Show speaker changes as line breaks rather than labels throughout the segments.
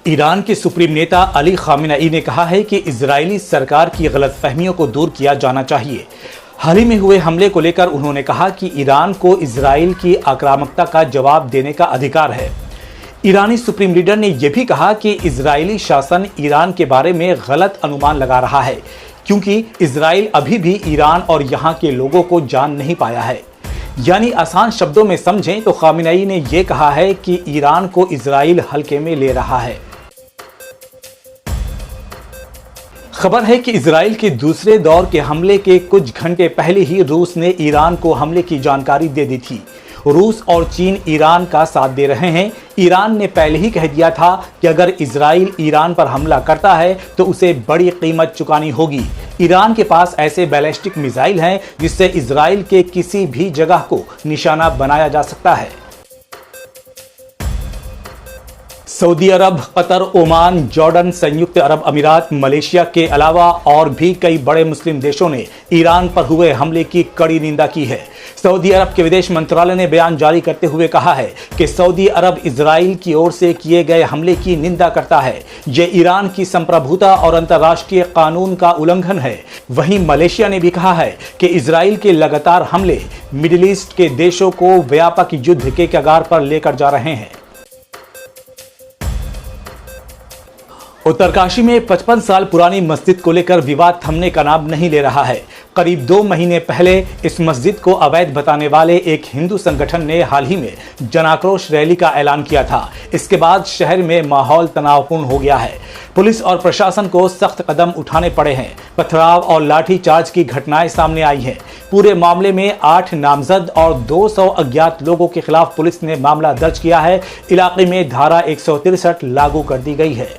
Iran के supreme नेता Ali Khamenei ने कहा है कि इजरायली सरकार की गलतफहमियों को दूर किया जाना चाहिए। हाल ही में हुए हमले को लेकर उन्होंने कहा कि ईरान को इजराइल की आक्रामकता का जवाब देने का अधिकार है। ईरानी सुप्रीम लीडर ने यह भी कहा कि इजरायली शासन ईरान के बारे में गलत अनुमान लगा रहा है, क्योंकि इजराइल अभी भी ईरान और यहाँ के लोगों को जान नहीं पाया है। यानी आसान शब्दों में समझें तो खामेनेई ने यह कहा है कि ईरान को इजराइल हल्के में ले रहा है। खबर है कि इजराइल के दूसरे दौर के हमले के कुछ घंटे पहले ही रूस ने ईरान को हमले की जानकारी दे दी थी। रूस और चीन ईरान का साथ दे रहे हैं। ईरान ने पहले ही कह दिया था कि अगर इजराइल ईरान पर हमला करता है तो उसे बड़ी कीमत चुकानी होगी। ईरान के पास ऐसे बैलिस्टिक मिसाइल हैं जिससे इजराइल के किसी भी जगह को निशाना बनाया जा सकता है। सऊदी अरब, कतर, ओमान, जॉर्डन, संयुक्त अरब अमीरात, मलेशिया के अलावा और भी कई बड़े मुस्लिम देशों ने ईरान पर हुए हमले की कड़ी निंदा की है। सऊदी अरब के विदेश मंत्रालय ने बयान जारी करते हुए कहा है कि सऊदी अरब इजराइल की ओर से किए गए हमले की निंदा करता है। ये ईरान की संप्रभुता और अंतर्राष्ट्रीय कानून का उल्लंघन है। वहीं मलेशिया ने भी कहा है कि इजराइल के लगातार हमले मिडिल ईस्ट के देशों को व्यापक युद्ध के कगार पर लेकर जा रहे हैं। उत्तरकाशी में 55 साल पुरानी मस्जिद को लेकर विवाद थमने का नाम नहीं ले रहा है। करीब 2 महीने पहले इस मस्जिद को अवैध बताने वाले एक हिंदू संगठन ने हाल ही में जनाक्रोश रैली का ऐलान किया था। इसके बाद शहर में माहौल तनावपूर्ण हो गया है। पुलिस और प्रशासन को सख्त कदम उठाने पड़े हैं। पथराव और लाठीचार्ज की घटनाएं सामने आई हैं। पूरे मामले में 8 नामजद और 200 अज्ञात लोगों के खिलाफ पुलिस ने मामला दर्ज किया है। इलाके में धारा 163 लागू कर दी गई है।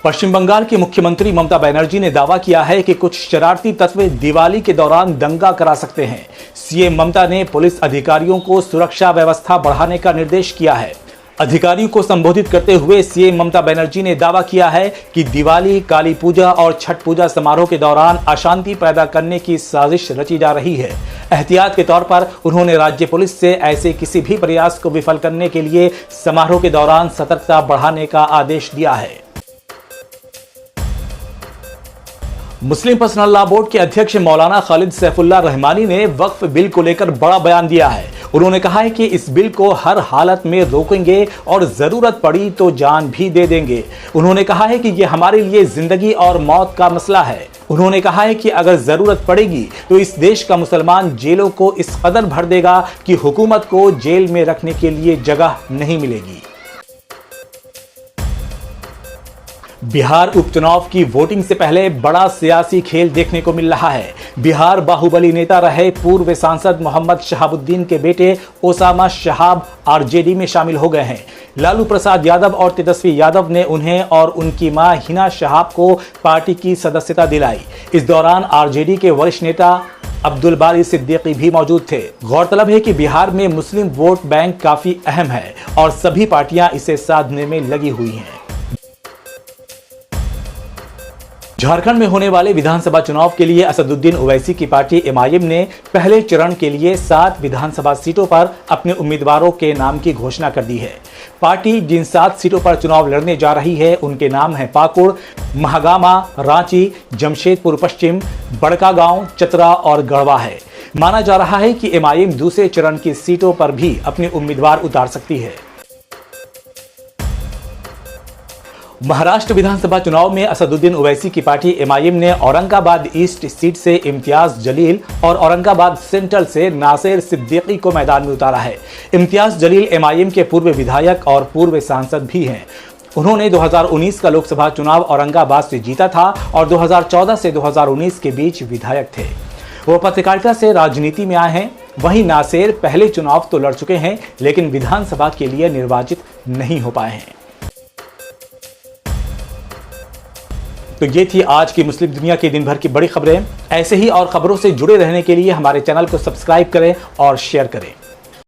पश्चिम बंगाल की मुख्यमंत्री ममता बनर्जी ने दावा किया है कि कुछ शरारती तत्व दिवाली के दौरान दंगा करा सकते हैं। सीएम ममता ने पुलिस अधिकारियों को सुरक्षा व्यवस्था बढ़ाने का निर्देश किया है। अधिकारियों को संबोधित करते हुए सीएम ममता बनर्जी ने दावा किया है कि दिवाली, काली पूजा और छठ पूजा समारोह के दौरान अशांति पैदा करने की साजिश रची जा रही है। एहतियात के तौर पर उन्होंने राज्य पुलिस से ऐसे किसी भी प्रयास को विफल करने के लिए समारोह के दौरान सतर्कता बढ़ाने का आदेश दिया है। मुस्लिम पर्सनल लॉ बोर्ड के अध्यक्ष मौलाना खालिद सैफुल्लाह रहमानी ने वक्फ बिल को लेकर बड़ा बयान दिया है। उन्होंने कहा है कि इस बिल को हर हालत में रोकेंगे और जरूरत पड़ी तो जान भी दे देंगे। उन्होंने कहा है कि यह हमारे लिए जिंदगी और मौत का मसला है। उन्होंने कहा है कि अगर जरूरत पड़ेगी तो इस देश का मुसलमान जेलों को इस कदर भर देगा कि हुकूमत को जेल में रखने के लिए जगह नहीं मिलेगी। बिहार उपचुनाव की वोटिंग से पहले बड़ा सियासी खेल देखने को मिल रहा है। बिहार बाहुबली नेता रहे पूर्व सांसद मोहम्मद शहाबुद्दीन के बेटे ओसामा शहाब आरजेडी में शामिल हो गए हैं। लालू प्रसाद यादव और तेजस्वी यादव ने उन्हें और उनकी मां हिना शहाब को पार्टी की सदस्यता दिलाई। इस दौरान आरजेडी के वरिष्ठ नेता अब्दुल बारी सिद्दीकी भी मौजूद थे। गौरतलब है कि बिहार में मुस्लिम वोट बैंक काफी अहम है और सभी पार्टियां इसे साधने में लगी हुई हैं। झारखंड में होने वाले विधानसभा चुनाव के लिए असदुद्दीन ओवैसी की पार्टी एमआईएम ने पहले चरण के लिए 7 विधानसभा सीटों पर अपने उम्मीदवारों के नाम की घोषणा कर दी है। पार्टी जिन 7 सीटों पर चुनाव लड़ने जा रही है उनके नाम हैं पाकुड़, महागामा, रांची, जमशेदपुर पश्चिम, बड़कागांव, चतरा और गढ़वा है। माना जा रहा है कि एमआईएम दूसरे चरण की सीटों पर भी अपने उम्मीदवार उतार सकती है। महाराष्ट्र विधानसभा चुनाव में असदुद्दीन ओवैसी की पार्टी एमआईएम ने औरंगाबाद ईस्ट सीट से इम्तियाज जलील और औरंगाबाद सेंट्रल से नासिर सिद्दीकी को मैदान में उतारा है। इम्तियाज जलील एमआईएम के पूर्व विधायक और पूर्व सांसद भी हैं। उन्होंने 2019 का लोकसभा चुनाव औरंगाबाद से जीता था और 2014 से 2019 के बीच विधायक थे। वो पत्रकारिता से राजनीति में आए हैं। वहीं नासिर पहले चुनाव तो लड़ चुके हैं लेकिन विधानसभा के लिए निर्वाचित नहीं हो पाए हैं। तो ये थी आज की मुस्लिम दुनिया की दिन भर की बड़ी खबरें। ऐसे ही और खबरों से जुड़े रहने के लिए हमारे चैनल को सब्सक्राइब करें और शेयर करें।